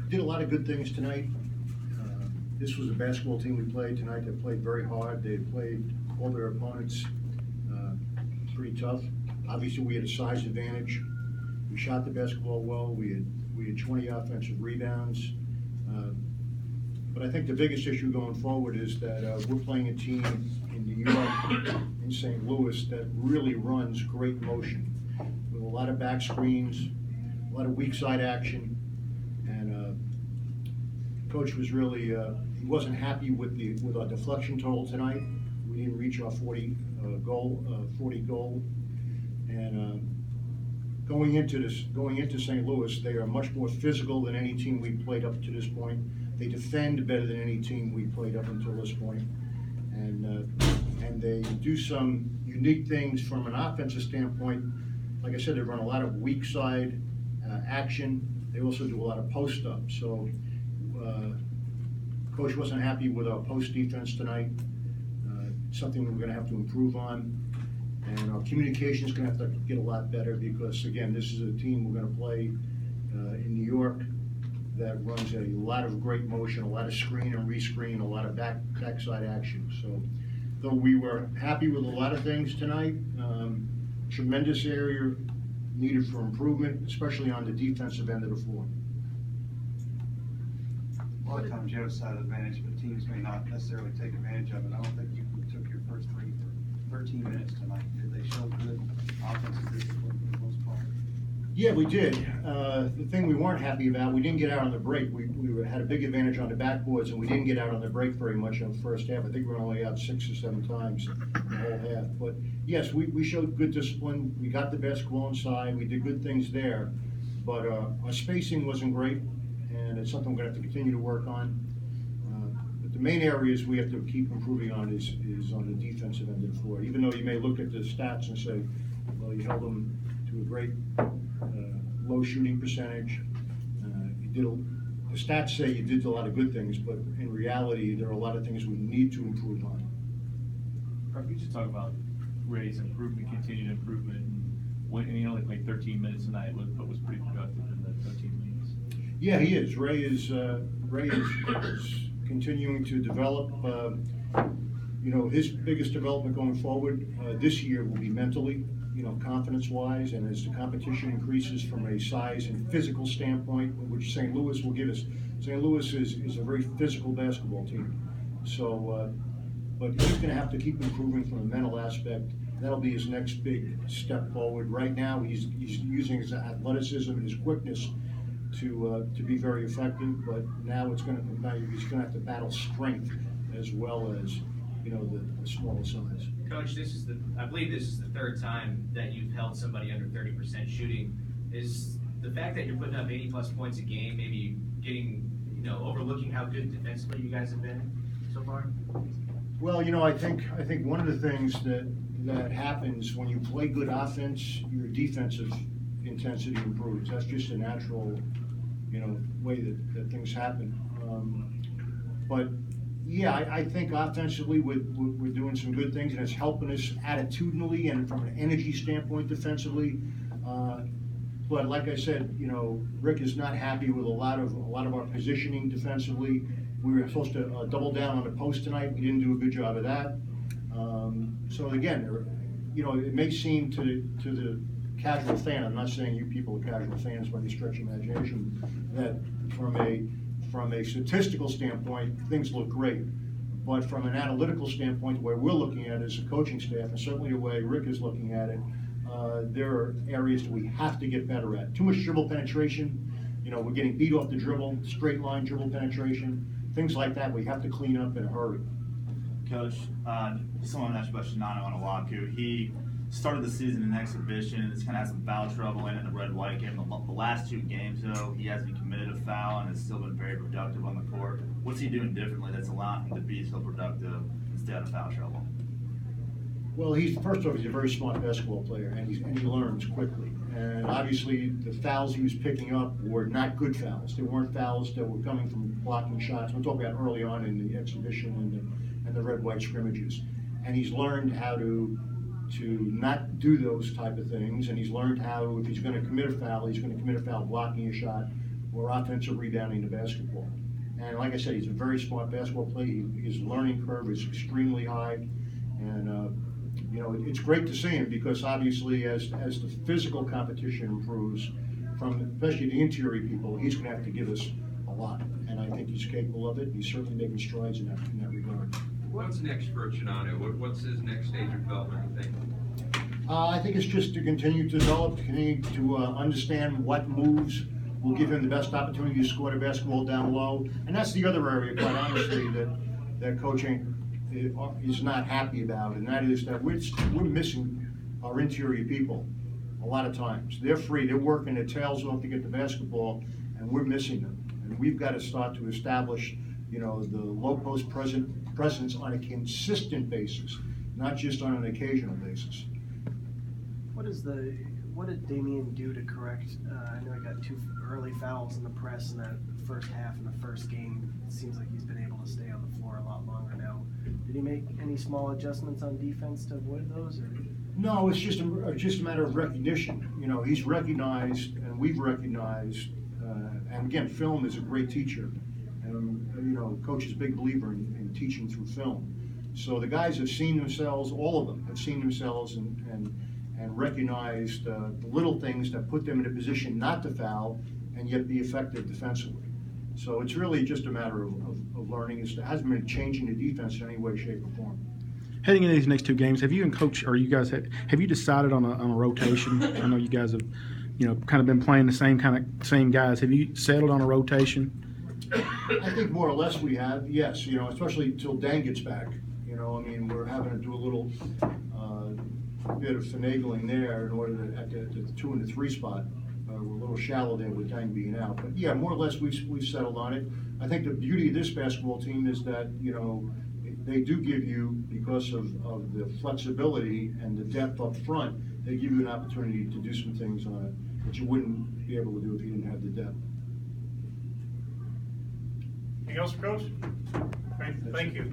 did a lot of good things tonight. This was a basketball team we played tonight that played very hard. They played all their opponents pretty tough. Obviously, we had a size advantage. We shot the basketball well. We had 20 offensive rebounds. But I think the biggest issue going forward is that we're playing a team in New York, in St. Louis, that really runs great motion with a lot of back screens, a lot of weak side action, and coach was really he wasn't happy with our deflection total tonight. We didn't reach our 40 goal, and going into St. Louis, they are much more physical than any team we played up to this point. They defend better than any team we played up until this point, and they do some unique things from an offensive standpoint. Like I said, they run a lot of weak side action. They also do a lot of post up. So coach wasn't happy with our post defense tonight. Something we're going to have to improve on. And our communication is going to have to get a lot better because, again, this is a team we're going to play in New York that runs a lot of great motion, a lot of screen and rescreen, a lot of backside action. So, though we were happy with a lot of things tonight, tremendous area needed for improvement, especially on the defensive end of the floor. A lot of times you have a side advantage, but teams may not necessarily take advantage of it. I don't think you took your first 13 minutes tonight. Did they show good offensive discipline for the most part? Yeah, we did. The thing we weren't happy about, we didn't get out on the break. We had a big advantage on the backboards, and we didn't get out on the break very much in the first half. I think we were only out 6 or 7 times the whole half. But yes, we showed good discipline. We got the basketball inside. We did good things there. But our spacing wasn't great, and it's something we're going to have to continue to work on. But the main areas we have to keep improving on is on the defensive end of the floor. Even though you may look at the stats and say, well, you held them to a great low shooting percentage. The stats say you did a lot of good things, but in reality, there are a lot of things we need to improve on. Could you just talk about Ray's improvement, continued improvement? And he only played 13 minutes tonight, but was pretty productive in the 13 minutes. Yeah, he is. Ray is continuing to develop. His biggest development going forward this year will be mentally, confidence-wise, and as the competition increases from a size and physical standpoint, which St. Louis will give us. St. Louis is a very physical basketball team. So, but he's going to have to keep improving from a mental aspect. That'll be his next big step forward. Right now, he's using his athleticism and his quickness to be very effective. But now he's going to have to battle strength as well as the smaller size. Coach, I believe this is the 3rd time that you've held somebody under 30% shooting. Is the fact that you're putting up 80+ points a game maybe getting, overlooking how good defensively you guys have been so far? Well, I think one of the things that happens when you play good offense, your defensive intensity improves. That's just a natural, way that things happen. But yeah, I think offensively we're doing some good things, and it's helping us attitudinally and from an energy standpoint defensively. But like I said, Rick is not happy with a lot of our positioning defensively. We were supposed to double down on the post tonight. We didn't do a good job of that. So again, it may seem to the casual fan, I'm not saying you people are casual fans by any stretch of imagination, that from a statistical standpoint, things look great. But from an analytical standpoint, the way we're looking at it as a coaching staff, and certainly the way Rick is looking at it, there are areas that we have to get better at. Too much dribble penetration. We're getting beat off the dribble, straight line dribble penetration, things like that we have to clean up in a hurry. Coach, someone asked you about Shinano Onuaku. He started the season in exhibition and has kind of had some foul trouble in the red-white game. The last 2 games, though, he hasn't committed a foul and has still been very productive on the court. What's he doing differently that's allowing him to be so productive and stay out of foul trouble? Well, first off, he's a very smart basketball player, and he learns quickly. And obviously, the fouls he was picking up were not good fouls. They weren't fouls that were coming from blocking shots. We're talking about early on in the exhibition and the red-white scrimmages. And he's learned how to not do those type of things, and he's learned how, if he's going to commit a foul, he's going to commit a foul blocking a shot or offensive rebounding the basketball. And like I said, he's a very smart basketball player. His learning curve is extremely high. And, you know, it's great to see him because obviously as the physical competition improves, from especially the interior people, he's going to have to give us a lot. And I think he's capable of it. He's certainly making strides in that regard. What's next for Chinano? What's his next stage of development, you think? I think it's just to continue to develop, continue to understand what moves will give him the best opportunity to score the basketball down low. And that's the other area, quite honestly, that coaching is not happy about, and that is that we're missing our interior people a lot of times. They're free, they're working their tails off to get the basketball, and we're missing them. And we've got to start to establish, you know, the low post presence on a consistent basis, not just on an occasional basis. What did Damien do to correct? I know he got 2 early fouls in the press in that first half in the first game. It seems like he's been able to stay on the floor a lot longer now. Did he make any small adjustments on defense to avoid those? Or? No, it's just a matter of recognition. You know, he's recognized, and we've recognized, and again, film is a great teacher. And, you know, Coach is a big believer in teaching through film. So the guys have seen themselves, all of them have seen themselves and recognized the little things that put them in a position not to foul and yet be effective defensively. So it's really just a matter of learning. It hasn't been changing the defense in any way, shape, or form. Heading into these next 2 games, have you and Coach, or you guys, have you decided on a rotation? I know you guys have, you know, kind of been playing the same guys. Have you settled on a rotation? I think more or less we have, yes. You know, especially until Dan gets back. You know, I mean, we're having to do a little bit of finagling there in order to, at the 2 and the 3 spot. We're a little shallow there with Dang being out, but yeah, more or less we've settled on it. I think the beauty of this basketball team is that, you know, they do give you, because of the flexibility and the depth up front, they give you an opportunity to do some things that you wouldn't be able to do if you didn't have the depth. Anything else, Coach? Thank you.